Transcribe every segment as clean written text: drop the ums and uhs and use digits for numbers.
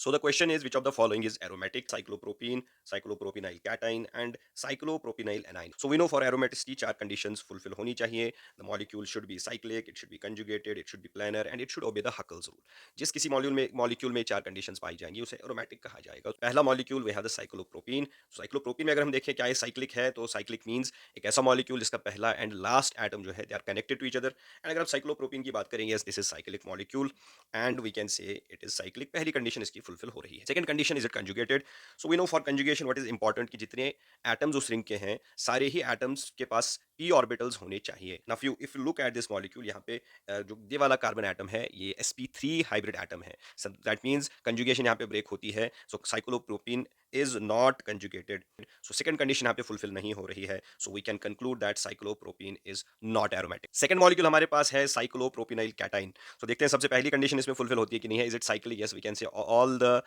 So the question is, which of the following is aromatic? Cyclopropene, cyclopropynyl cation, and cyclopropynyl anion. So we know for aromaticity चार conditions fulfill होनी चाहिए. The molecule should be cyclic, it should be conjugated, it should be planar, and it should obey the Huckel's rule. जिस किसी molecule में चार conditions पाई जाएंगी उसे aromatic कहा जाएगा. पहला molecule we have the cyclopropene. Cyclopropene में अगर हम देखें क्या है साइक्लिक है, तो साइक्लिक मींस एक ऐसा मॉलिक्यूल जिसका पहला एंड लास्ट एटम जो है they are connected to each other. And अगर आप साइक्लोप्रोपीन की बात करेंगे, yes this is cyclic molecule and we can say it is cyclic. पहली कंडीशन इसकी फुलफिल हो रही है. Second condition is it conjugated. So we know for conjugation what is important कि जितने एटम्स उस रिंग के हैं सारे ही एटम्स के पास p ऑर्बिटल्स होने चाहिए. Now if you look at this molecule, यहाँ पे जो ये वाला कार्बन एटम है ये sp3 हाइब्रिड एटम है. दैट मींस कंजुगेशन यहाँ पे ब्रेक होती है. So cyclopropene is not conjugated. So second condition यहाँ पे फुलफिल नहीं हो रही है. So we can conclude that cyclopropene is not aromatic. Second molecule हमारे पास है साइक्लोप्रोपिनाइल कैटाइन. तो देखते हैं सबसे पहली कंडीशन इसमें फुलफिल होती है कि नहीं है. Is it cyclic? Yes we can say all the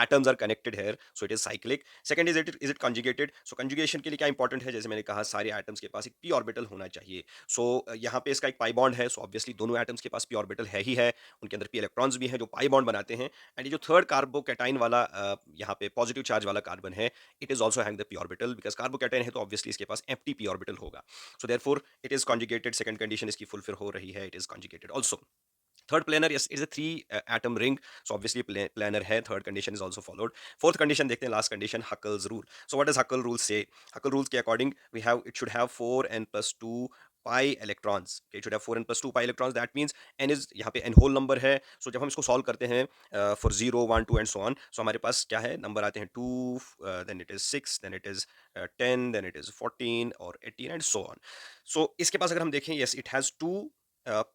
atoms are connected here, so it is cyclic. Second is it conjugated. So conjugation के लिए क्या इंपॉर्टेंट है, जैसे मैंने कहा सारे एटम्स के पास एक p ऑर्बिटल होना चाहिए. सो यहाँ पे इसका एक पाई बॉन्ड है. सो ऑब्वियसली दोनों एटम्स के पास p ऑर्बिटल है ही है. उनके अंदर p इलेक्ट्रॉन्स भी हैं जो पाई बॉन्ड बनाते हैं. एंड ये जो थर्ड कार्बोकैटाइन वाला यहाँ पे पॉजिटिव चार्ज वाला कार्बन है, it is also having the p orbital. Because carbocation है तो ऑब्वियसली इसके पास एम्प्टी p ऑर्बिटल होगा. So therefore it is conjugated. Second condition इसकी फुलफिल हो रही है, it is conjugated also. Third planar, yes, it's a three atom ring. So obviously planar hai. Third condition is also followed. Fourth condition dekhte hain, last condition, Huckel's rule. So what does Huckel rule say? Huckel rules के according it should have 4n plus 2 pi electrons. Okay, it should have 4n plus 2 pi electrons. That means n is यहाँ पे n whole number है. So जब हम इसको solve करते हैं for 0 1 2 and so on, so हमारे पास क्या है, नंबर आते हैं 2, then it is 6, then it is 10, then it is 14 और 18 and so on. So इसके पास अगर हम देखें, yes it has two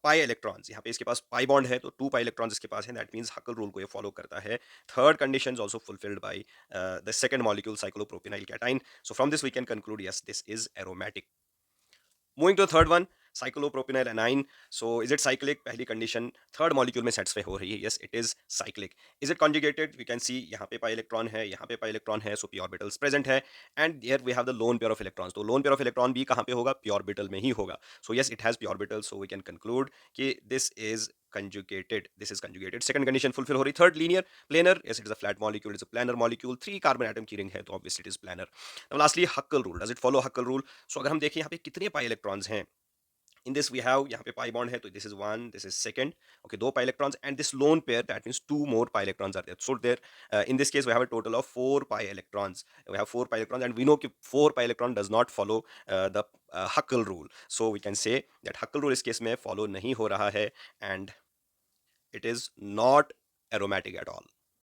pi electrons. यहाँ पे इसके पास पाई बॉन्ड है तो 2 पाई इलेक्ट्रॉन्स इसके पास है. दैट मींस हकल रूल को ये फॉलो करता है. Third condition also fulfilled by the second molecule cyclopropenyl cation. So from this we can conclude yes this is aromatic. Moving to third one, cyclopropenyl anion. So is it cyclic? पहली condition third molecule में satisfy हो रही है. Yes it is cyclic. Is it conjugated? We can see यहाँ पे pi electron है, यहाँ पे पाई इलेक्ट्रॉन है, सो पी ऑर्बिटल्स प्रेजेंट है. And here we have the lone pair of electrons. तो लोन पेयर ऑफ इलेक्ट्रॉन भी कहाँ पे होगा? पी ऑर्बिटल में ही होगा. So yes it has p orbital. So we can conclude कि this is conjugated. This is conjugated. Second condition fulfill हो रही. Third linear planar. Yes, it is a flat molecule. It is a planar molecule. 3 carbon atom की ring है तो obviously it is planar. Now lastly Huckel rule. Does it follow Huckel rule? So अगर हम देखें यहाँ पे कितने pi electrons हैं, in this we have यहाँ पे pi bond है तो this is one, this is second. Okay, दो pi electrons and this lone pair, that means two more pi electrons are there. So there in this case we have a total of 4 pi electrons. We have 4 pi electrons and we know कि 4 pi electron does not follow the Huckel rule. So we can say that Huckel rule इस case में follow नहीं हो रहा है and it is not aromatic at all.